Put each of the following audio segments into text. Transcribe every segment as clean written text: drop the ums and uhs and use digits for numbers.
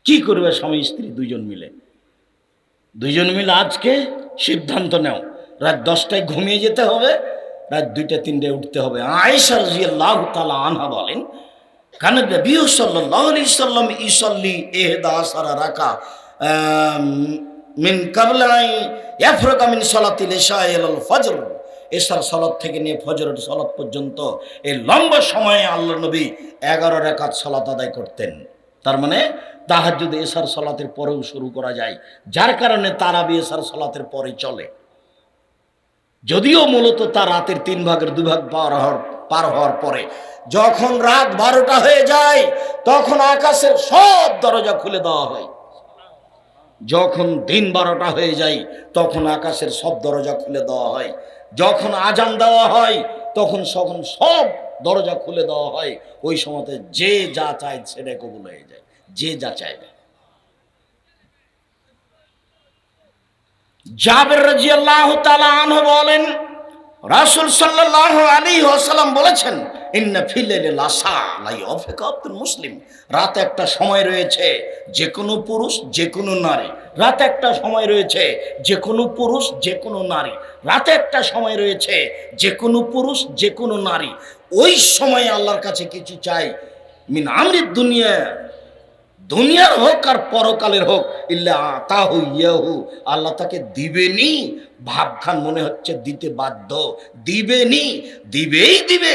কি করবে স্বামী স্ত্রী দুইজন মিলে আজকে সিদ্ধান্ত নাও, রাত 10টায় ঘুমিয়ে যেতে হবে, রাত 2টা 3টায় উঠতে হবে। আয়েশা রাদিয়াল্লাহু তাআলা আনহা বলেন, কান নবী সাল্লাল্লাহু আলাইহি সাল্লাম ইসাল্লি ইহদা আশারা রাকা মিন ক্বাবলা ইয়াফরাগা মিন সালাতিল ইশা ইলাল ফজর। এশার সালাত থেকে নিয়ে ফজরের সালাত পর্যন্ত এই লম্বা সময়ে আল্লাহর নবী 11 রাকাত সালাত আদায় করতেন। তার মানে তাহাজ্জুদ এশার সালাতের পরেও শুরু করা যায়, যার কারণে তারাবি এশার সালাতের পরে চলে। যদিও মূলত তার রাতের 3 ভাগের 2 ভাগ পার হওয়ার পরে যখন রাত 12টা হয়ে যায় তখন আকাশের সব দরজা খুলে দেওয়া হয়। যখন দিন 12টা হয়ে যায় তখন আকাশের সব দরজা খুলে দেওয়া হয়। যখন আজান দেওয়া হয় তখন সব দরজা খুলে দেওয়া হয়। ওই সময়তে যে যা চায় সেটা কবুল হয়ে যায়, যে যা চাইবে। জাবের রাদিয়াল্লাহু তাআলা আনহু বলেন, রাসূল সাল্লাল্লাহু আলাইহি ওয়াসাল্লাম বলেছেন, ইন্না ফিল লাইলি লাসা লা ইয়াফিকা আব্দুল মুসলিম। রাতে একটা সময় রয়েছে যে কোনো পুরুষ যে কোনো নারী, রাতে একটা সময় রয়েছে যে কোনো পুরুষ যে কোনো নারী, রাতে একটা সময় রয়েছে যে কোনো পুরুষ যে কোনো নারী। ওই সময় আল্লাহর কাছে কিছু চাই, মিন আমরিদ দুনিয়া, দুনিয়ার হোক আর পরকালের হোক, ইল্লা আতাহু ইয়াহু, আল্লাহ তাকে দিবেনি। ভাবখান মনে হচ্ছে দিতে বাধ্য, দিবেনি, দিবেই দিবে,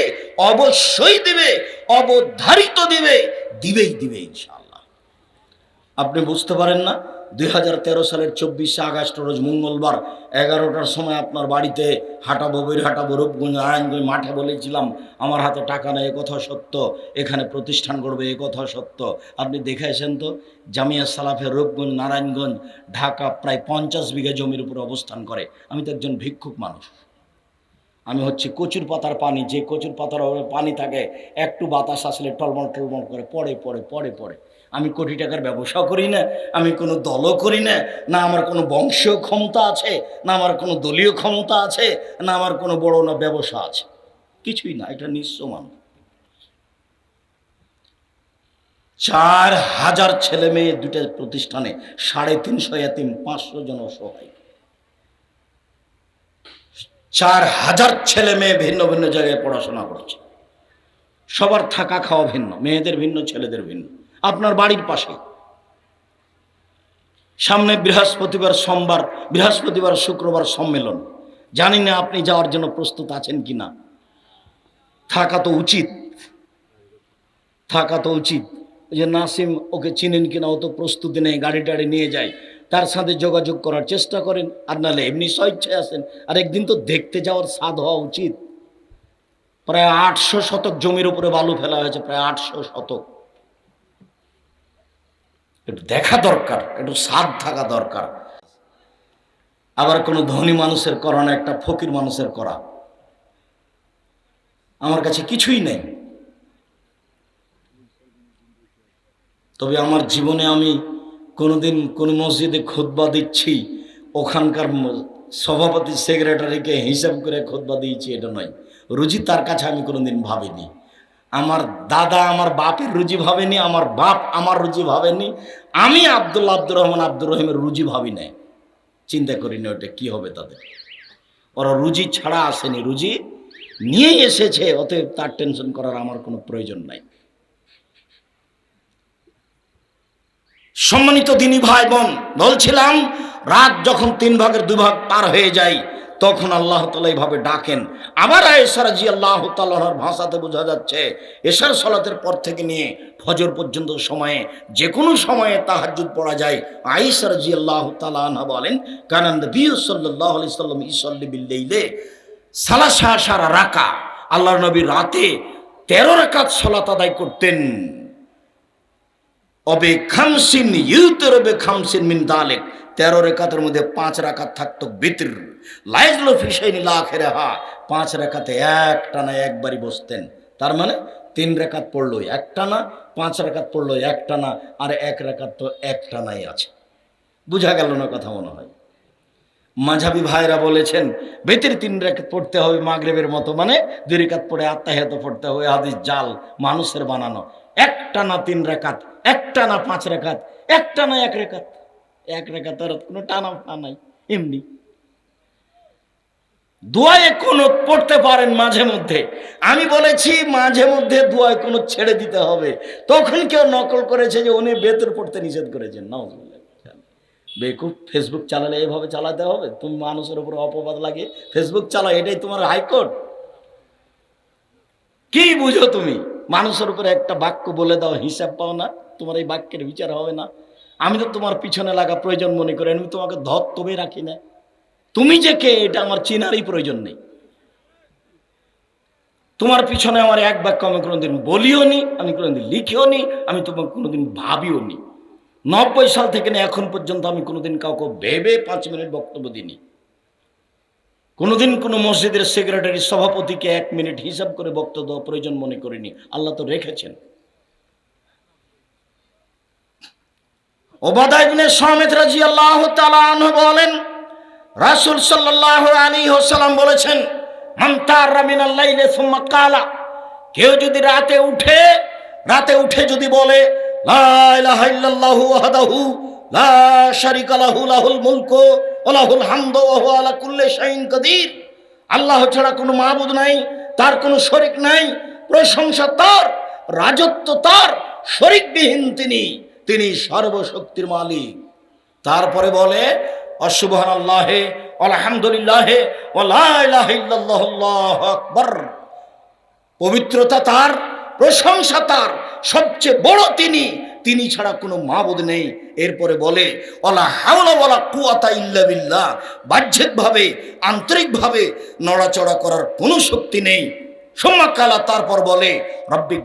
অবশ্যই দিবে, অবধারিত দিবে, দিবেই দিবে ইনশাআল্লাহ। আপনি বুঝতে পারেন না, 2013 সালের 24শে আগস্ট রোজ মঙ্গলবার 11টার সময় আপনার বাড়িতে হাঁটাবো, হাঁটাবো রূপগঞ্জ নারায়ণগঞ্জ মাঠে বলেছিলাম আমার হাতে টাকা নেই, এ কথা সত্য, এখানে প্রতিষ্ঠান করবে, এ কথা সত্য। আপনি দেখে আসেন তো, জামিয়া সালাফের রূপগঞ্জ নারায়ণগঞ্জ ঢাকা প্রায় 50 বিঘা জমির উপরে অবস্থান করে। আমি তো একজন ভিক্ষুক মানুষ, আমি হচ্ছে কচুর পাতার পানি, যে কচুর পাতার পানি থাকে একটু বাতাস আসলে টলমল টলমল করে পড়ে। আমি কোটি টাকার ব্যবসা করি না, আমি কোনো দলও করি না, না আমার কোনো বংশীয় ক্ষমতা আছে, না আমার কোনো দলীয় ক্ষমতা আছে, না আমার কোনো বড় না ব্যবসা আছে, কিছুই না। এটা নিঃস্ব মানুষ। 4000 ছেলে মেয়ে, 2টা প্রতিষ্ঠানে 350 এতিম, 500 জন অসহায়। 4000 ছেলে মেয়ে ভিন্ন ভিন্ন জায়গায় পড়াশোনা করছে, সবার থাকা খাওয়া ভিন্ন, মেয়েদের ভিন্ন ছেলেদের ভিন্ন। আপনার বাড়ির পাশে সামনে বৃহস্পতিবার শুক্রবার সম্মেলন, জানি না আপনি যাওয়ার জন্য প্রস্তুত আছেন কিনা। থাকা তো উচিত। ওই যে নাসিম, ওকে চিনেন কিনা, ও তো প্রস্তুতি নেই, গাড়ি টাড়ি নিয়ে যায়, তার সাথে যোগাযোগ করার চেষ্টা করেন, আর নাহলে এমনি স্বেচ্ছায় আসেন। আর একদিন তো দেখতে যাওয়ার স্বাদ হওয়া উচিত। প্রায় 800 শতক জমির উপরে বালু ফেলা হয়েছে, প্রায় 800 শতক। একটু দেখা দরকার, একটু স্বাদ থাকা দরকার। আবার কোনো ধনী মানুষের করা না, একটা ফকির মানুষের করা। আমার কাছে কিছুই নেই, তবে আমার জীবনে আমি কোনোদিন কোন মসজিদে খুতবা দিচ্ছি, ওখানকার সভাপতি সেক্রেটারিকে হিসাব করে খুতবা দিয়েছি, এটা নয়। রুজি তার কাছে আমি কোনোদিন ভাবিনি। আমার দাদা আমার বাপের রুজি ভাবেনি, আমার বাপ আমার রুজি ভাবেনি, আমি আব্দুর রহিমের রুজি ভাবি নাই, চিন্তা করিনি ওটা কি হবে তাদের। ওরা রুজি ছাড়া আসেনি, রুজি নিয়েই এসেছে, অতএব তার টেনশন করার আমার কোনো প্রয়োজন নাই। সম্মানিত দিনী ভাই বোন, বলছিলাম রাত যখন 3 ভাগের 2 ভাগ পার হয়ে যায় তখন আল্লাহ তাআলা এইভাবে ডাকেন। আবার আয়েশা রাদিয়াল্লাহু তাআলার ভাষাতে বোঝা যাচ্ছে এশার সালাতের পর থেকে নিয়ে ফজর পর্যন্ত সময়ে যে কোনো সময়ে তাহাজ্জুদ পড়া যায়। আয়েশা রাদিয়াল্লাহু তাআলা আনহা বলেন, কানা নবী সাল্লাল্লাহু আলাইহি সাল্লাম ইসাল্লি বিল লাইলে সালাসা আশারা রাকা, আল্লাহর নবী রাতে 13 রাকাত সালাত আদায় করতেন। অবে খামসিন ইউতরবে খামসিন মিন দালিক, 13 রাকাতের মধ্যে 5 রাকাত থাকতো বিতর, লাইজলু ফি শাইনিল আখিরাহা, 5 রাকাতে একটানা একবারই বসতেন। তার মানে 3 রাকাত পড়লো একটানা, 5 রাকাত পড়লো একটানা, আর 1 রাকাত তো একটানাই আছে। বুঝা গেল না কথা মনে হয়? মাঝহাবি ভাইরা বলেছেন বেতের 3 রাকাত পড়তে হবে মাগরিবের মতো, মানে 2 রাকাত পড়ে আত্তাহিয়াত পড়তে হবে, হাদিস জাল, মানুষের বানানো। একটা না 3 রাকাত, একটা না 5 রাকাত, একটা না 1 রাকাত। 1 রাকাতের কোনো টানা নাই, এমনি দোয়ায়ে কুনুত পড়তে পারেন মাঝে মধ্যে। আমি বলেছি মাঝে মধ্যে দোয়ায়ে কুনুত ছেড়ে দিতে হবে। তখন কেউ নকল করেছে যে উনি বেতর পড়তে নিষেধ করেছেন। নাউজুবিল্লাহ। বেকুব, ফেসবুক চালালে এইভাবে চালাতে হবে? তুমি মানুষের উপর অপবাদ লাগে ফেসবুক চালাও, এটাই তোমার হাইকোর্ট? কি বুঝো তুমি? মানুষের উপরে একটা বাক্য বলে দাও, হিসাব পাও না, তোমার এই বাক্যের বিচার হবে না? আমি তো তোমার পিছনে লাগা প্রয়োজন মনে করি, আমি তোমাকে ধত্তবে রাখি না। তুমি যে কে এটা আমার চেনারই প্রয়োজন নেই। তোমার পিছনে আমার এক বাক্য আমি কোনোদিন বলিও নি, আমি কোনোদিন লিখিও নি, আমি তোমাকে কোনোদিন ভাবিও নি। 90 সাল থেকে না এখন পর্যন্ত আমি কোনোদিন কাউকে ভেবে 5 মিনিট বক্তব্য দিইনি। কোনোদিন কোনো মসজিদের সেক্রেটারি সভাপতিকে 1 মিনিট হিসাব করে বক্তব্য দেওয়া প্রয়োজন মনে করিনি। আল্লাহ তো রেখেছেন। উবাদা ইবনে সামিত রাদিয়াল্লাহু তাআলা আনহু বলেন, রাসূল সাল্লাল্লাহু আলাইহি ওয়াসাল্লাম বলেছেন, মান তারা মিনাল লাইলি সুম্মা ক্বালা, কেউ যদি রাতে উঠে যদি বলে লা ইলাহা ইল্লাল্লাহু ওয়াহদাহু লা শারীকা লাহু লাহুল মুলকু ওয়া লাহুল হামদু ওয়া হুয়া আলা কুল্লি শাইইন কাদির, আল্লাহ ছাড়া কোনো মাবুদ নাই, তার কোনো শরীক নাই, প্রশংসা তার, রাজত্ব তার, শরীকবিহীন তিনি সর্বশক্তির মালিক। তারপরে বলে সুবহানাল্লাহি আলহামদুলিল্লাহি ওয়া লা ইলাহা ইল্লাল্লাহু আল্লাহু আকবার, পবিত্রতা তার, প্রশংসা তার, সবচেয়ে বড় তিনি ছাড়া কোনো মাবুদ নেই। এরপরে বলে ওয়ালা হাওলা ওয়ালা কুওয়াতা ইল্লা বিল্লাহ, বাহ্যিকভাবে আন্তরিকভাবে নড়াচড়া করার কোনো শক্তি নেই। সুম্মা কালা, তারপর বলে রব্বিক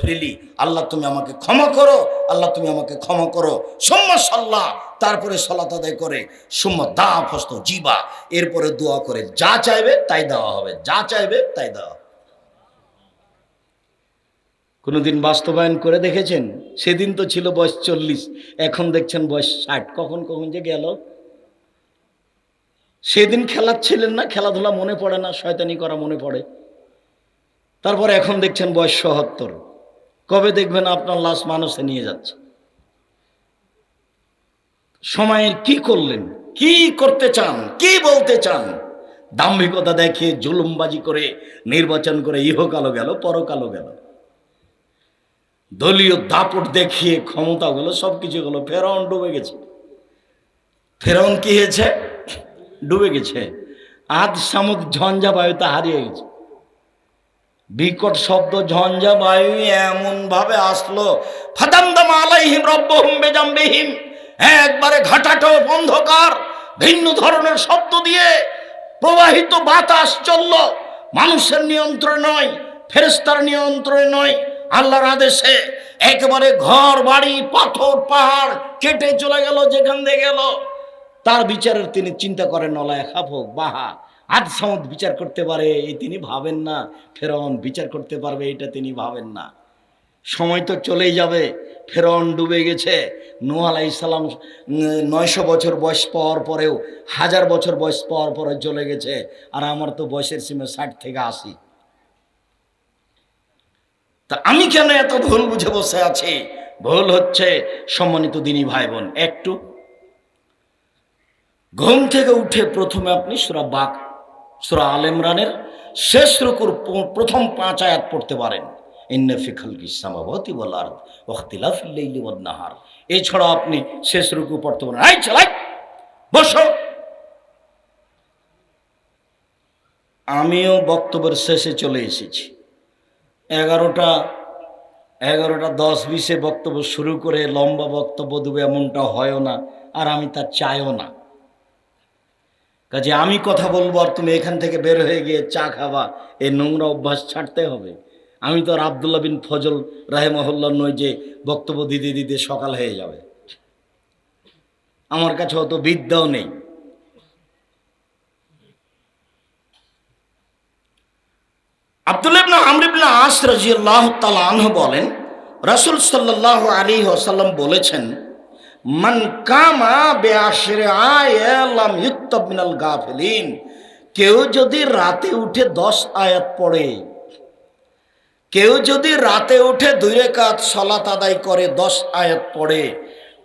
ফিরিলি, আল্লাহ তুমি আমাকে ক্ষমা করো, আল্লাহ তুমি আমাকে ক্ষমা করো। সুম্মা সাল্লাহ, তারপরে সালাত আদায় করে। সুম্মা দা ফস্ত জিবা, এরপরে দোয়া করে যা চাইবে তাই দেওয়া হবে, যা চাইবে তাই দেওয়া। কোনোদিন বাস্তবায়ন করে দেখেছেন? সেদিন তো ছিল বয়স 40, এখন দেখছেন বয়স 60। কখন যে গেল। সেদিন খেলাচ্ছিলেন না, খেলাধুলা মনে পড়ে না, শয়তানি করা মনে পড়ে। তারপর এখন দেখছেন বয়স ৭০। কবে দেখবেন আপনার লাশ মানুষে নিয়ে যাচ্ছে। সময়ের কি করলেন? কি করতে চান? কি বলতে চান? দাম্ভিকতা দেখিয়ে জুলুমবাজি করে নির্বাচন করে ইহকালও গেল, পরকালও গেল। দলীয় দাপট দেখিয়ে ক্ষমতা গেল, সবকিছু গেল। ফেরাউন ডুবে গেছে। ফেরাউন কি হয়েছে? ডুবে গেছে। আদ সামুদ ঝঞ্ঝা বায়ুতে হারিয়ে গেছে। বিকট শব্দ ঝঞ্ঝা বায়ু এমন ভাবে আসলো, ফাদামদাম আলাইহিম রব্বুহুম বিজামবিহিম, একবারে ঘাটাটো অন্ধকার ভিন্ন ধরনের শব্দ দিয়ে প্রবাহিত বাতাস চলল। মানুষের নিয়ন্ত্রণ নয়, ফেরেশতার নিয়ন্ত্রণে নয়, আল্লাহর আদেশে একেবারে ঘর বাড়ি পাথর পাহাড় কেটে চলে গেল। যেখান দিয়ে গেল তার বিচারের তিনি চিন্তা করেন নলায় খাফক বাহা। আদ সামুদ বিচার করতে পারে এই তিনি ভাবেন না, ফেরাউন বিচার করতে পারবে এটা তিনি ভাবেন না। সময় তো চলেই যাবে। ফেরাউন ডুবে গেছে। নূহ আলাইহিস সালাম 900 বছর বয়স পাওয়ার পরেও, 1000 বছর বয়স পাওয়ার পরে চলে গেছে। আর আমার তো বয়সের সীমা 60 থেকে 80। তা আমি কেন এত ভুল বুঝে বসে আছি? ভুল হচ্ছে সম্মানিত দিনী ভাই বোন, একটু ঘুম থেকে উঠে প্রথমে আপনি সূরা আল ইমরানের শেষ রুকুর প্রথম 5 আয়াত পড়তে পারেন। ইন্না ফি খালকিস সামাওয়াতি ওয়াল আরদ ওয়া ইখতিলাফিল লাইলি ওয়ান নাহার। এছাড়া আপনি শেষ রুকু পড়তে পারেন। এই চালাই বসো। আমিও বক্তব্যের শেষে চলে এসেছি। 11টা 10-20 বক্তব্য শুরু করে লম্বা বক্তব্য দেবে এমনটা হয়ও না, আর আমি তা চাইও না। কাজে আমি কথা বলবো আর তুমি এখান থেকে বের হয়ে গিয়ে চা খাবা, এই নোংরা অভ্যাস ছাড়তে হবে। আমি তো আর আব্দুল্লাহ বিন ফজল রাহিমাহুল্লাহ নই যে বক্তব্য দিতে দিতে সকাল হয়ে যাবে। আমার কাছে অত বিদ্যাও নেই। আব্দুল্লাহ ইবনে আমর ইবনে আস রাদিয়াল্লাহু তাআলা আনহু বলেন, রাসূল সাল্লাল্লাহু আলাইহি ওয়াসাল্লাম বলেছেন, মান কামা বিআশরি আয়াত লাম ইউক্তাব মিনাল গাফিলিন, কেউ যদি রাতে উঠে 10 আয়াত পড়ে, কেউ যদি রাতে উঠে 2 রাকাত সালাত আদায় করে 10 আয়াত পড়ে,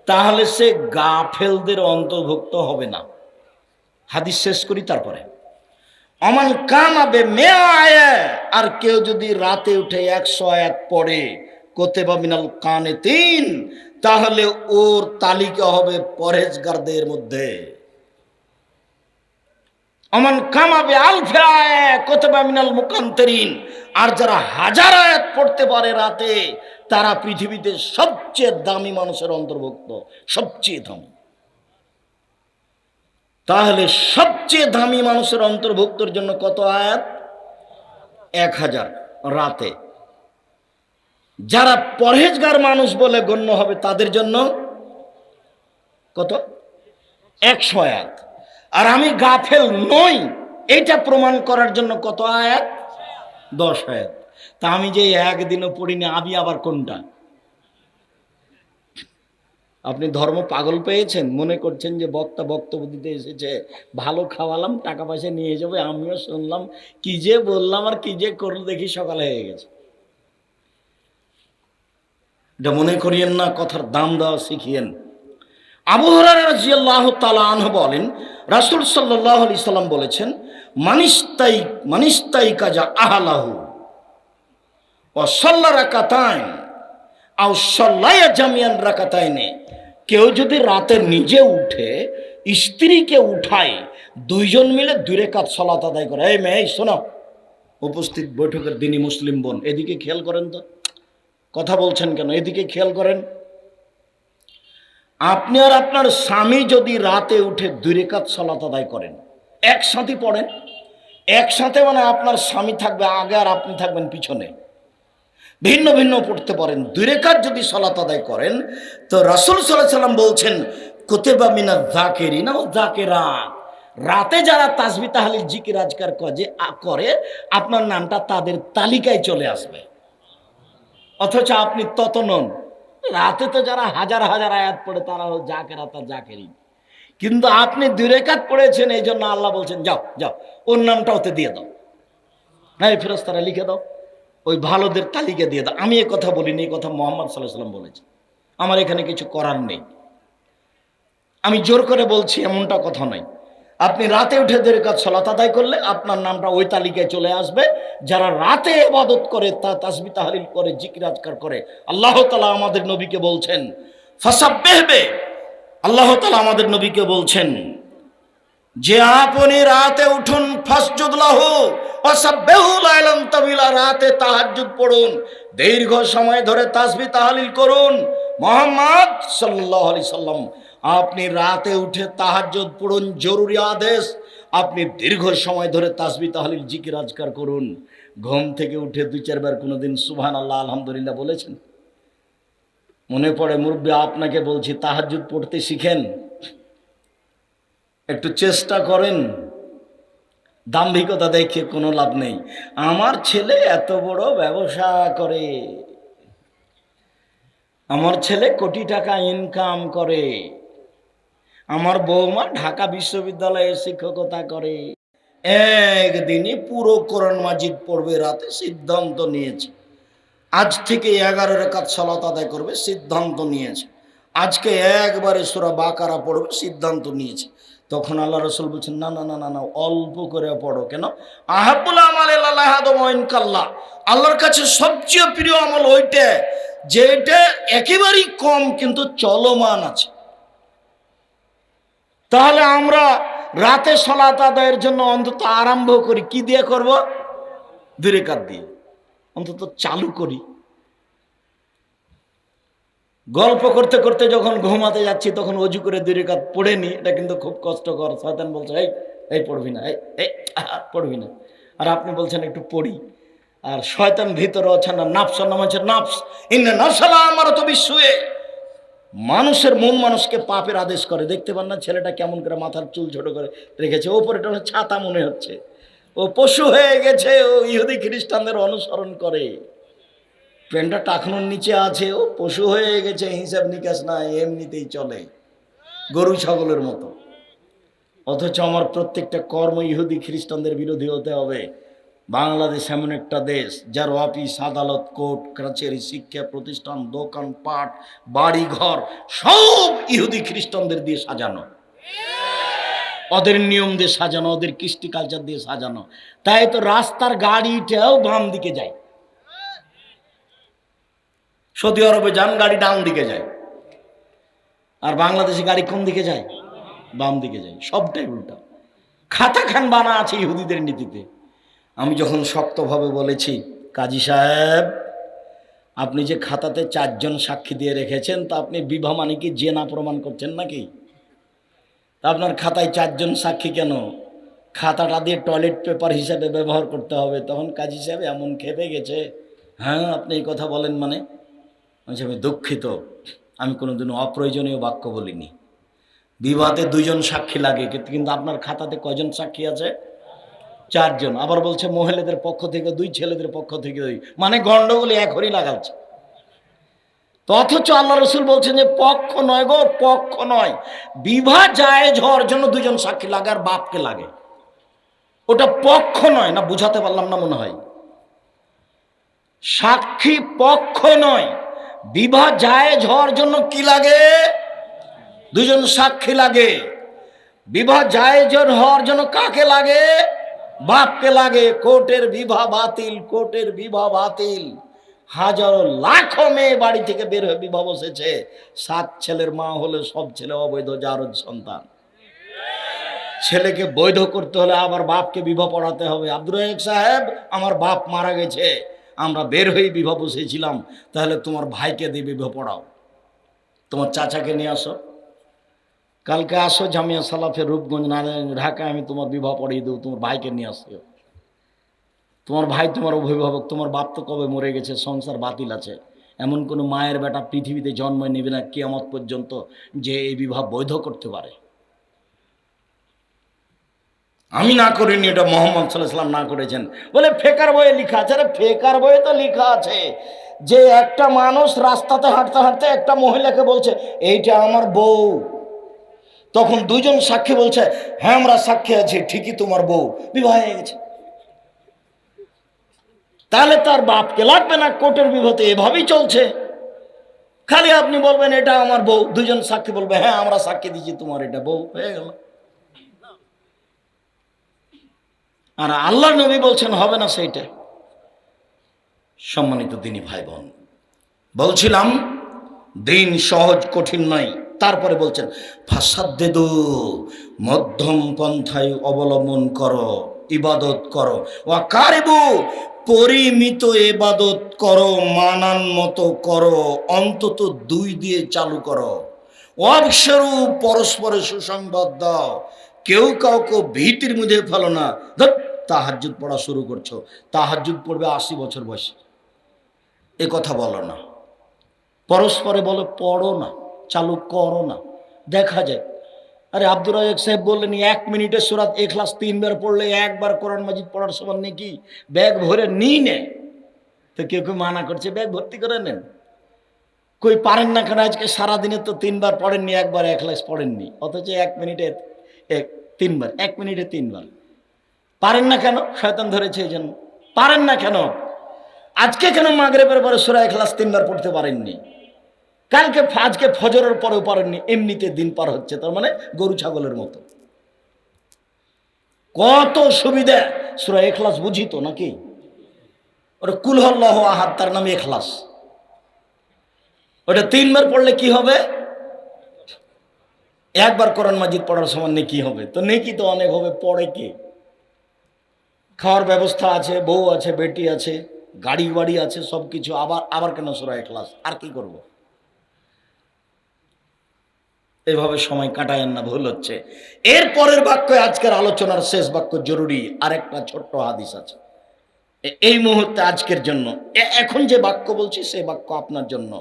তাহলে সে গাফেলদের অন্তর্ভুক্ত হবে না। হাদিস শেষ করি তারপরে। অমান কামাবে মেয়া আয়াত, আর কেউ যদি রাতে উঠে 100 আয়াত পড়ে, কোতেবা মিনাল কানিতিন, তাহলে ওর তালিকা হবে পরহেজগারদের মধ্যে। অমান কামাবে আলফা আয়াত কোতেবা মিনাল মুকান্তিরিন, আর যারা 1000 আয়াত পড়তে পারে রাতে, তারা পৃথিবীতে সবচেয়ে দামি মানুষের অন্তর্ভুক্ত, সবচেয়ে দামি। তাহলে সবচেয়ে দামি মানুষের অন্তর্ভুক্তর জন্য কত আয়াত? 1000 রাতে। যারা পরহেজগার মানুষ বলে গণ্য হবে তাদের জন্য কত? 100 আয়াত। আর আমি গাফেল নই এটা প্রমাণ করার জন্য কত আয়াত? 10 আয়াত। তা আমি যে একদিনও পড়িনি, আমি আবার কোনটা? আপনি ধর্ম পাগল পেয়েছেন, মনে করছেন যে বক্তা বক্তব্য দিতে এসেছে, ভালো খাওয়ালাম, টাকা পয়সা নিয়ে যাবে, আমিও শুনলাম, কি যে বললাম আর কি যে করল, দেখি সকালে হয়ে গেছে। এটা মনে করিয়েন না, কথার দাম দেওয়া শিখিয়েন। আবু হুরায়রা রাদিয়াল্লাহু তাআলা আনহু বলেন, রাসূল সাল্লাল্লাহু আলাইহি সাল্লাম বলেছেন, মানিস্তাই কাজা আহলাহু ওয়া সাল্লা রাকাতাইন আও সাল্লায়া জামিয়ান রাকাতাইনে, কেউ যদি রাতে নিজে উঠে স্ত্রীকে উঠায়, 2 জন মিলে 2 রাকাত সালাত আদায় করে। এই মেয়ে শোনো, উপস্থিত বৈঠকের দিনী মুসলিম বোন, এদিকে খেয়াল করেন তো, কথা বলছেন কেন? এদিকে খেয়াল করেন। আপনি আর আপনার স্বামী যদি রাতে উঠে 2 রাকাত সালাত আদায় করেন, একসাথে পড়েন, একসাথে মানে আপনার স্বামী থাকবে আগে আর আপনি থাকবেন পিছনে, ভিন্ন ভিন্ন পড়তে পারেন। 2 রাকাত যদি সালাত আদায় করেন, তো রাসূল সাল্লাল্লাহু আলাইহি সাল্লাম বলছেন, কুতিবা মিনাজ যাকিরিনা ওয়াজ যাকিরাত, রাতে যারা তাসবিহ তাহলিল জিকির আজকার করে, আপনার নামটা তাদের তালিকায় চলে আসবে। অথচ আপনি তত নন। রাতে তো যারা 1000 1000 আয়াত পড়ে তারা হল যাকিরাত আর যাকিরিন, কিন্তু আপনি 2 রাকাত পড়েছেন, এই জন্য আল্লাহ বলছেন যাও যাও ওর নামটা ওতে দিয়ে দাও, হ্যাঁ ফেরেশতারা লিখে দাও, ওই ভালোদের তালিকা দিয়ে দাও। আমি এই কথা বলিনি, এই কথা মুহাম্মদ সাল্লাল্লাহু আলাইহি ওয়াসাল্লাম বলেছে। আমার এখানে কিছু করার নেই, আমি জোর করে বলছি এমনটা কথা নয়। আপনি রাতে উঠে 2 রাকাত সালাত আদায় করলে আপনার নামটা ওই তালিকায় চলে আসবে। যারা রাতে ইবাদত করে, তা তাসবিহ তাহলিল করে, জিকির আজকার করে, আল্লাহ তাআলা আমাদের নবীকে বলছেন ফাসাব্বিহবে, আল্লাহ তাআলা আমাদের নবীকে বলছেন যে আপনি রাতে উঠুন, ফাসজুদ লাহু ওয়াসাব্বিহু লাইলান তাওয়িলা, রাতে তাহাজ্জুদ পড়ুন, দীর্ঘ সময় ধরে তাসবিহ তাহলিল করুন। মুহাম্মদ সাল্লাল্লাহু আলাইহি সাল্লাম, আপনি রাতে উঠে তাহাজ্জুদ পড়ুন, জরুরি আদেশ। আপনি দীর্ঘ সময় ধরে তাসবিহ তাহলিল জিকির আজকার করুন। ঘুম থেকে উঠে 2-4 বার কোনোদিন সুবহানাল্লাহ আলহামদুলিল্লাহ বলেছেন? মনে পড়ে মুরব্বী, আপনাকে বলছি তাহাজ্জুদ পড়তে শিখেন, একটু চেষ্টা করেন। দাম্ভিকতা দেখে কোনো লাভ নেই। আমার ছেলে এত বড় ব্যবসা করে, আমার ছেলে কোটি টাকা ইনকাম করে, আমার বৌমা ঢাকা বিশ্ববিদ্যালয়ে শিক্ষকতা করে, একদিনই পুরো কোরআন মাজিদ পড়বে, রাতে সিদ্ধান্ত নিয়েছে। আজ থেকে 11 রাকাত সালাত আদায় করবে, সিদ্ধান্ত নিয়েছে। আজকে একবারে সূরা বাকারা পড়বে, সিদ্ধান্ত নিয়েছে। তখন আল্লাহ রাসূল বলছেন, না না না না না, অল্প করে পড়ো। কেন? আহাব্বুল আমাল ইলাল্লাহি আদওয়াইন কাল্লা, আল্লাহর কাছে সবচেয়ে প্রিয় আমল ওইটা যেটা একেবারেই কম কিন্তু চলমান আছে। তাহলে আমরা রাতে সালাত আদায়ের জন্য অন্তত আরম্ভ করি কি দিয়ে করব? 2 রাকাত দিয়ে অন্তত চালু করি। গল্প করতে করতে যখন ঘুমাতে যাচ্ছি তখন অজু করে 2 রাকাত পড়ে নি, এটা কিন্তু খুব কষ্টকর। শয়তান বলছে এই পড়বি না, এই পড়বি না, আর আপনি বলছেন একটু পড়ি। আর শয়তান ভিতরে আছে না, নাফস নাম হচ্ছে নাফস, ইন্না নাফসালা আমারাতু বিসসুয়ে, মানুষের মন মানুষকে পাপের আদেশ করে। দেখতে পান না ছেলেটা কেমন করে মাথার চুল ছোট করে রেখেছে, ওপরেটা ছাতা মনে হচ্ছে, ও পশু হয়ে গেছে, ও ইহুদি খ্রিস্টানদের অনুসরণ করে। প্যান্টটা টাকনোর নিচে আছে, ও পশু হয়ে গেছে, হিসাব নিকাশ নাই, এমনিতেই চলে গরু ছাগলের মতো। অথচ আমার প্রত্যেকটা কর্ম ইহুদি খ্রিস্টানদের বিরোধী হতে হবে। বাংলাদেশ এমন একটা দেশ যার অফিস আদালত কোর্ট কাছারি শিক্ষা প্রতিষ্ঠান দোকানপাট বাড়ি ঘর সব ইহুদি খ্রিস্টানদের দিয়ে সাজানো, ওদের নিয়ম দিয়ে সাজানো, ওদের কৃষ্টি কালচার দিয়ে সাজানো। তাই তো রাস্তার গাড়িটাও বাম দিকে যায়। সৌদি আরবে যান গাড়ি ডান দিকে যায়, আর বাংলাদেশে গাড়ি কোন দিকে যায়? বাম দিকে যায়। সবটাই উল্টা। খাতা খান বানা আছে ইহুদিদের নীতিতে। আমি যখন শক্তভাবে বলেছি, কাজী সাহেব আপনি যে খাতাতে 4 জন সাক্ষী দিয়ে রেখেছেন, তা আপনি বিবাহ মানে কি জেনা প্রমাণ করছেন নাকি? তা আপনার খাতায় 4 জন সাক্ষী কেন? খাতাটা দিয়ে টয়লেট পেপার হিসাবে ব্যবহার করতে হবে। তখন কাজী সাহেব এমন খেপে গেছে, হ্যাঁ আপনি এই কথা বলেন মানে? আমি দুঃখিত, আমি কোনোদিনও অপ্রয়োজনীয় বাক্য বলিনি। বিবাহতে 2 জন সাক্ষী লাগে, কিন্তু আপনার খাতাতে কয়জন সাক্ষী আছে? 4 জন। আবার বলছে মহিলাদের পক্ষ থেকে 2, ছেলেদের পক্ষ থেকে 2, মানে গন্ডগোল এখনই লাগাচ্ছে। তো অথচ আল্লাহ রসুল বলছেন যে পক্ষ নয় গো, পক্ষ নয়, বিবাহ জায়েজ হওয়ার জন্য 2 জন সাক্ষী লাগে, আর বাপকে লাগে। ওটা পক্ষ নয়। না বুঝাতে পারলাম না মনে হয়? সাক্ষী পক্ষ নয়, বিবাহ জায়েজ হওয়ার জন্য কি লাগে? 2 জন সাক্ষী লাগে। বিবাহ জায়েজ হওয়ার জন্য কাকে লাগে? বাপকে লাগে। কোর্টের বিবাহ বাতিল, কোর্টের বিবাহ বাতিল। হাজারো লাখো মেয়ে বাড়ি থেকে বের হয়ে বিবাহ বসেছে। 7 ছেলের মা হলে সব ছেলে অবৈধ জারজ সন্তান। ছেলেকে বৈধ করতে হলে আবার বাপকে বিবাহ পড়াতে হবে। আব্দুর রাজ্জাক সাহেব, আমার বাপ মারা গেছে, আমরা বের হয়ে বিবাহ বসেছিলাম, তাহলে তোমার ভাইকে দিয়ে বিবাহ পড়াও, তোমার চাচাকে নিয়ে আসো, কালকে আসো জামিয়া সালাফের রূপগঞ্জ নারায়ণ ঢাকায়, আমি তোমার বিবাহ পড়িয়ে দেবো, তোমার ভাইকে নিয়ে আসো। তোমার ভাই তোমার অভিভাবক, তোমার বাপ তো কবে মরে গেছে, সংসার বাতিল আছে। এমন কোনো মায়ের বেটা পৃথিবীতে জন্ম নেবে না কিয়ামত পর্যন্ত যে এই বিবাহ বৈধ করতে পারে। আমি না করিনি, এটা মোহাম্মদ সাল্লাল্লাহু আলাইহি ওয়াসাল্লাম না করেছেন বলে ফেকার বইয়ে লেখা আছে। আরে ফেকার বইয়ে তো লেখা আছে যে একটা মানুষ রাস্তাতে হাঁটতে হাঁটতে একটা মহিলাকে বলছে এইটা আমার বউ। তখন 2 জন সাক্ষী বলছে হ্যাঁ আমরা সাক্ষী আছি, ঠিকই তোমার বউ, বিবাহ হয়ে গেছে। তাহলে তার বাপকে লাগবে না, কোর্টের বিবাহতে এভাবেই চলছে। খালি আপনি বলবেন এটা আমার বউ, 2 জন সাক্ষী বলবে হ্যাঁ আমরা সাক্ষী দিচ্ছি তোমার এটা বউ, হয়ে গেল। আর আল্লাহর নবী বলছেন হবে না সেইটা। সম্মানিত দিনী ভাই বোন, বলছিলাম দিন সহজ কঠিন নয়। তারপরে বলছেন ফাসাদ্দেদু, মধ্যম পন্থায় অবলম্বন করো, ইবাদত করো। ওয়াকারিবু, পরিমিত ইবাদত করো, মানান মতো করো, অন্তত 2 দিয়ে চালু করো। ওয়াবশিরু, পরস্পরে সুসংবাদ দাও, কেউ কাউকে ভীতির মধ্যে ফেলো না। তাহাজ্জুদ পড়া শুরু করছো, তাহাজ্জুদ পড়বে 80 বছর বয়সে, এ কথা বলো না। পরস্পরে বলো পড়ো না, চালু করো না, দেখা যায়। আরে আব্দুর রাজ্জাক সাহেব বললেন 1 মিনিটে সূরা ইখলাস 3 বার পড়লে 1 বার কোরআন মাজিদ পড়ার সমান নাকি? ব্যাগ ভরে নিই নে। তো কেউ কেউ মানা করছে ব্যাগ ভর্তি করে নেন। কই পারেন না কেন? আজকে সারাদিনে তো 3 বার পড়েননি, 1 বার ইখলাস পড়েননি, অথচ 1 মিনিটে 3 বার, 1 মিনিটে 3 বার। পারেন না কেন? শয়তান ধরেছে এই জন্য পারেন না কেন। আজকে কেন মাগরিবের পরে সূরা ইখলাস 3 বার পড়তে পারেননি? কালকে আজকে ফজরের পরেও পারেননি, এমনিতে দিন পার হচ্ছে, তার মানে গরু ছাগলের মতো। কত সুবিধা! সূরা ইখলাস বুঝি তো নাকি? ওটা কুল হুয়াল্লাহু আহাদ, তার নামে ইখলাস। ওটা 3 বার পড়লে কি হবে? 1 বার কোরআন মাজিদ পড়ার সমান নেকি হবে। তো নেকি তো অনেক হবে, পড়ে কে? খাওয়ার ব্যবস্থা আছে, বউ আছে, বেটি আছে, গাড়ি বাড়ি আছে, সব কিছু। আবার কেন সূরা ইখলাস? আর কি করব? এভাবে সময় কাটায়েন না, ভুল হচ্ছে। এর পরের বাক্য, আজকের আলোচনার শেষ বাক্য জরুরি। আরেকটা ছোট্ট হাদিস আছে এই মুহূর্তে আজকের জন্য। এখন যে বাক্য বলছি সে বাক্য আপনার জন্য।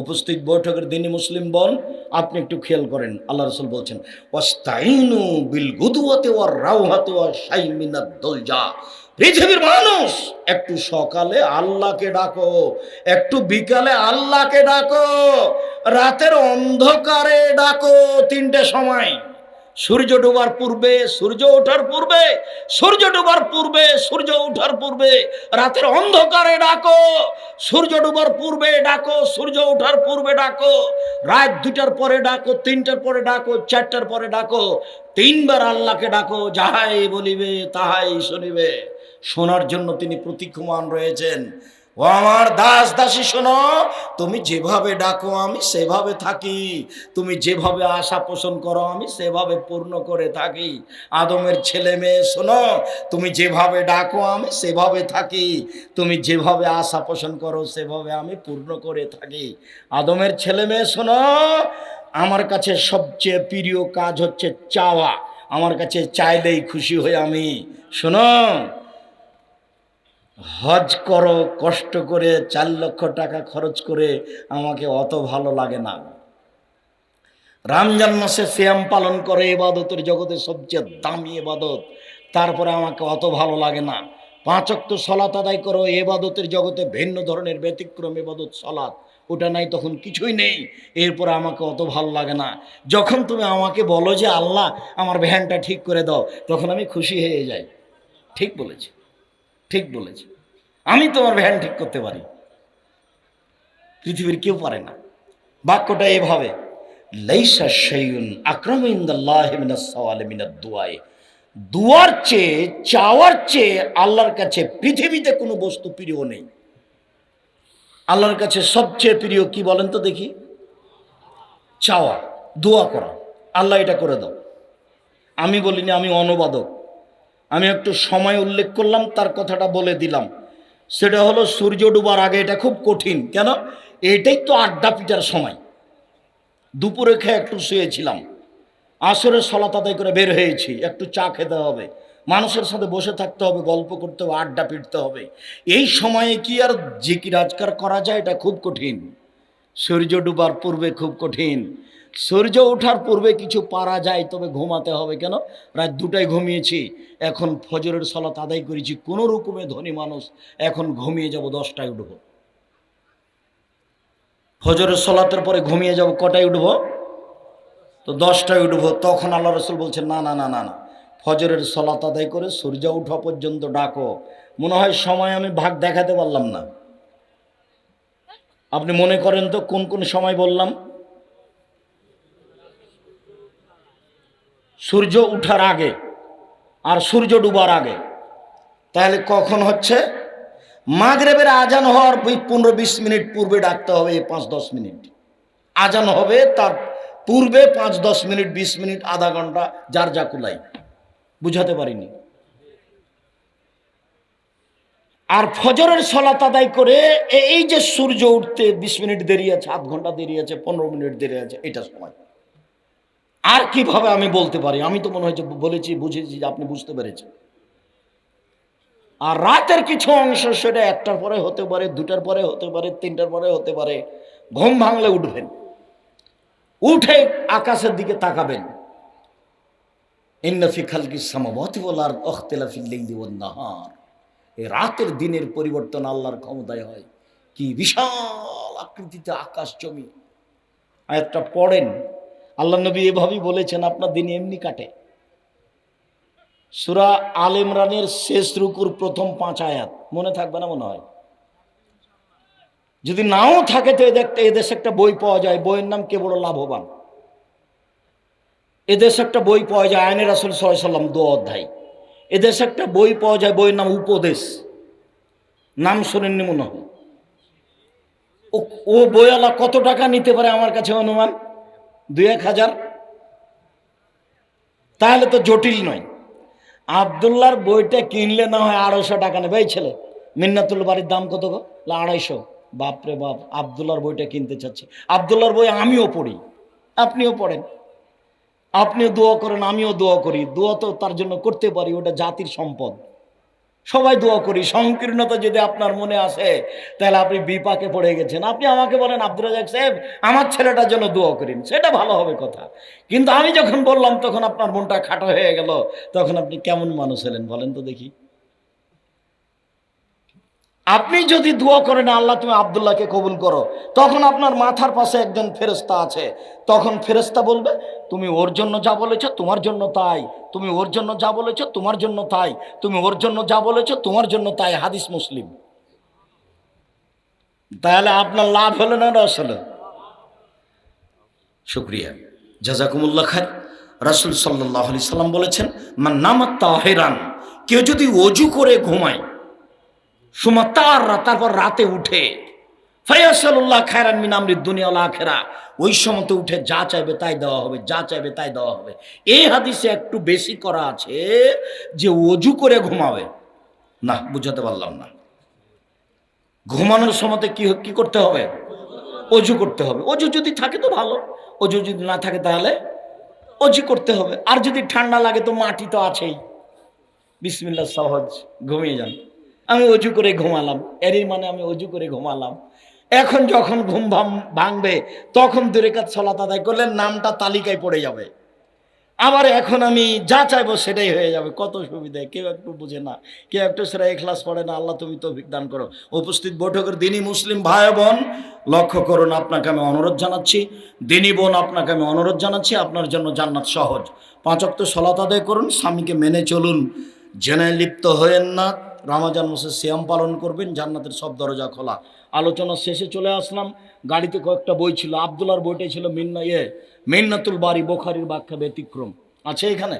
উপস্থিত বৈঠকের দিনী মুসলিম বোন, আপনি একটু খেয়াল করেন। আল্লাহ রাসূল বলছেন ওয়াস্তাইনু বিল গুদওয়াতি ওয়ার রাওহাতি ওয়া শাইইন মিনাদ দুলজা। পৃথিবীর মানুষ, একটু সকালে আল্লাহকে ডাকো, একটু বিকালে আল্লাহকে ডাকো, রাতের অন্ধকারে ডাকো, 3টে সময়। সূর্য ডোবার পূর্বে, সূর্য ওঠার পূর্বে, সূর্য ডোবার পূর্বে, সূর্য ওঠার পূর্বে, রাতের অন্ধকারে ডাকো, সূর্য ডোবার পূর্বে ডাকো, সূর্য ওঠার পূর্বে ডাকো, রাত 2টার পরে ডাকো, 3টার পরে ডাকো, 4টার পরে ডাকো, 3বার আল্লাহকে ডাকো, যাহাই বলিবে তাহাই শুনিবে। শোনার জন্য তিনি প্রতীক্ষমান রয়েছেন। ও আমার দাস দাসী শোনো, তুমি যেভাবে ডাকো আমি সেভাবে থাকি, তুমি যেভাবে আশা পোষণ করো আমি সেভাবে পূর্ণ করে থাকি। আদমের ছেলে মেয়ে শোনো, তুমি যেভাবে ডাকো আমি সেভাবে থাকি, তুমি যেভাবে আশা পোষণ করো সেভাবে আমি পূর্ণ করে থাকি। আদমের ছেলে মেয়ে শোনো, আমার কাছে সবচেয়ে প্রিয় কাজ হচ্ছে চাওয়া। আমার কাছে চাইলেই খুশি হই আমি। শোনো, হজ করো কষ্ট করে, 4 লক্ষ টাকা খরচ করে, আমাকে অত ভালো লাগে না। রমজান মাসে সিয়াম পালন করে, ইবাদতের জগতে সবচেয়ে দামি ইবাদত, তারপরে আমাকে অত ভালো লাগে না। 5 ওয়াক্ত সালাত আদায় করো, ইবাদতের জগতে ভিন্ন ধরনের ব্যতিক্রম ইবাদত সালাত, ওটা নাই, তখন কিছুই নেই, এরপরে আমাকে অত ভালো লাগে না। যখন তুমি আমাকে বলো যে আল্লাহ আমার ভ্যানটা ঠিক করে দাও, তখন আমি খুশি হয়ে যাই। ঠিক বলেছি, ঠিক বলেছি। আমি তোমার ভ্যান ঠিক করতে পারি, পৃথিবীর কেউ পারে না। বাক্যটা এভাবে, লাইসা শাইউন আকরামু ইনদাল্লাহি মিনাস সাওয়ালি মিনাদ দুআ। দুয়ার চেয়ে, চাওয়ার চেয়ে আল্লাহর কাছে পৃথিবীতে কোনো বস্তু প্রিয় নেই। আল্লাহর কাছে সবচেয়ে প্রিয় কি বলেন তো দেখি? চাওয়া, দোয়া করা। আল্লাহ এটা করে দাও। আমি বলিনি, আমি অনুবাদক, আমি একটু সময় উল্লেখ করলাম, তার কথাটা বলে দিলাম। সেটা হলো সূর্য ডুবার আগে। এটা খুব কঠিন। কেন? এটাই তো আড্ডা পিটার সময়। দুপুরে খেয়ে একটু শুয়েছিলাম, আসরের সালাত আদায় করে বের হয়েছি, একটু চা খেতে হবে, মানুষের সাথে বসে থাকতে হবে, গল্প করতে হবে, আড্ডা পিটতে হবে। এই সময়ে কি আর জিকির আজকার করা যায়? এটা খুব কঠিন। সূর্য ডুবার পূর্বে খুব কঠিন। সূর্য ওঠার পূর্বে কিছু পারা যায়, তবে ঘুমাতে হবে। কেন? রাত 2টায় ঘুমিয়েছি, এখন ফজরের সালাত আদায় করেছি, কোনো রকমে ধনী মানুষ, এখন ঘুমিয়ে যাব, 10টায় উঠব। ফজরের সালাতের পরে ঘুমিয়ে যাব, কটায় উঠব? তো 10টায় উঠব। তখন আল্লাহ রসুল বলছেন, না না না না না, ফজরের সালাত আদায় করে সূর্য ওঠা পর্যন্ত ডাকো। মনে হয় সময় আমি ভাগ দেখাতে পারলাম না। আপনি মনে করেন তো কোন কোন সময় বললাম? সূর্য উঠার আগে আর সূর্য ডুবার আগে। তাহলে কখন হচ্ছে? মাগরিবের আজান হওয়ার 15-20 মিনিট পূর্বে ডাকতে হবে। 5-10 মিনিট আজান হবে, তার পূর্বে 5-10 মিনিট, 20 মিনিট, আধা ঘন্টা, যার যা কুলাই। বুঝাতে পারিনি। আর ফজরের সালাত আদায় করে এই যে সূর্য উঠতে 20 মিনিট দেরি আছে, আধ ঘন্টা দেরি আছে, 15 মিনিট দেরি আছে, এটা সময়। আর কিভাবে আমি বলতে পারি? আমি তো মনে হচ্ছে বলেছি, বুঝেছি যে আপনি বুঝতে পেরেছেন। আর রাতের কিছু অংশ, সেটা 1টার পরে হতে পারে, 2টার পরে হতে পারে, 3টার পরে হতে পারে। ঘুম ভাঙলে উঠবেন, উঠে আকাশের দিকে তাকাবেন। ইন্না ফি খালকিস সামাওয়াতি ওয়াল আরদি ইখতিলাফিল লাইলি ওয়ান নাহার। এই রাতের দিনের পরিবর্তন আল্লাহর ক্ষমতায় হয়। কি বিশাল আকৃতিতে আকাশ জমি। আয়াতটা পড়েন, আল্লাহ নবী এভাবেই বলেছেন, আপনার দিন এমনি কাটে। সূরা আল ইমরানের শেষ রুকুর প্রথম 5 আয়াত মনে থাকবে না? মনে হয় যদি নাও থাকে তো এদেশে একটা বই পাওয়া যায়, বইয়ের নাম কে বড় লাভবান। এদেশে একটা বই পাওয়া যায়, আইনে রাসূল সাল্লাল্লাহু আলাইহি ওয়াসাল্লাম 2 অধ্যায়। এদেশে একটা বই পাওয়া যায়, বইয়ের নাম উপদেশ। নাম শোনেননি মনে হয়? ও বইওয়ালা কত টাকা নিতে পারে আমার কাছে অনুমান? 2-1 হাজার। তাহলে তো জটিল নয়। আবদুল্লাহর বইটা কিনলে না হয় 250 টাকা নেবে। এই ছেলে, মিন্নাতুল বাড়ির দাম কত গো? 250। বাপরে বাপ, আবদুল্লাহর বইটা কিনতে চাচ্ছি। আবদুল্লাহর বই আমিও পড়ি, আপনিও পড়েন, আপনিও দোয়া করেন, আমিও দোয়া করি। দোয়া তো তার জন্য করতে পারি, ওটা জাতির সম্পদ, সবাই দোয়া করি। সংকীর্ণতা যদি আপনার মনে আসে, তাহলে আপনি বিপাকে পড়ে গেছেন। আপনি আমাকে বলেন, আব্দুর রাজ্জাক সাহেব আমার ছেলেটার জন্য দোয়া করেন, সেটা ভালো হবে কথা। কিন্তু আমি যখন বললাম, তখন আপনার মনটা খাটো হয়ে গেল। তখন আপনি কেমন মানুষ হলেন বলেন তো দেখি? আপনি যদি দোয়া করেন আল্লাহ তুমি আব্দুল্লাহকে কবুল করো, তখন আপনার মাথার পাশে একজন ফেরেশতা আছে, তখন ফেরেশতা বলবে তুমি ওর জন্য যা বলেছো তোমার জন্য তাই, তুমি ওর জন্য যা বলেছো তোমার জন্য তাই, তুমি ওর জন্য যা বলেছো তোমার জন্য তাই। হাদিস মুসলিম। তাহলে আপনার লাভ হলো না রস হলো? শুক্রিয়া, জাযাকুমুল্লাহ খায়র। রাসূল সাল্লাল্লাহু আলাইহি সাল্লাম বলেছেন মান নামাত তাহিরান, কেউ যদি অজু করে ঘুমায়, তারপর রাতে উঠে, ফায়াসালুল্লাহ খায়রান মিন আমরিদ দুনিয়া ওয়াল আখিরা, ওই সময় উঠে যা চাইবে তাই দেওয়া হবে, যা চাইবে তাই দেওয়া হবে। এই হাদিসে একটু বেশি করা আছে যে অজু করে ঘুমাবে না, বুঝাতে পারলাম না। ঘুমানোর সময় কি কি করতে হবে? অজু করতে হবে। অজু যদি থাকে তো ভালো, অজু যদি না থাকে তাহলে অজু করতে হবে। আর যদি ঠান্ডা লাগে তো মাটি তো আছেই, বিসমিল্লাহ সহজ, ঘুমিয়ে যান। আমি অজু করে ঘুমালাম, এরই মানে আমি অজু করে ঘুমালাম। এখন যখন ঘুম ভাঙবে তখন 2 রাকাত সালাত আদায় করলে নামটা তালিকায় পড়ে যাবে। আবার এখন আমি যা চাইবো সেটাই হয়ে যাবে। কত সুবিধা! কেউ একটু বুঝে না, কেউ একটু সূরা ইখলাস পড়ে না। আল্লাহ তুমি তৌফিক দান করো। উপস্থিত বৈঠকের দিনী মুসলিম ভাই বোন, লক্ষ্য করুন, আপনাকে আমি অনুরোধ জানাচ্ছি, দিনী বোন আপনাকে আমি অনুরোধ জানাচ্ছি, আপনার জন্য জান্নাত সহজ। 5 ওয়াক্ত সালাত আদায় করুন, স্বামীকে মেনে চলুন, জেনায় লিপ্ত হয়েন না, রমজান মাসে সিয়াম পালন করবেন, জান্নাতের সব দরজা খোলা। আলোচনা শেষে চলে আসলাম। গাড়িতে কয়েকটা বই ছিল, আব্দুল্লাহর বইটাই ছিল মিন্নাতুল বারি, বুখারীর ব্যাখ্যা ব্যতিক্রম আছে এখানে।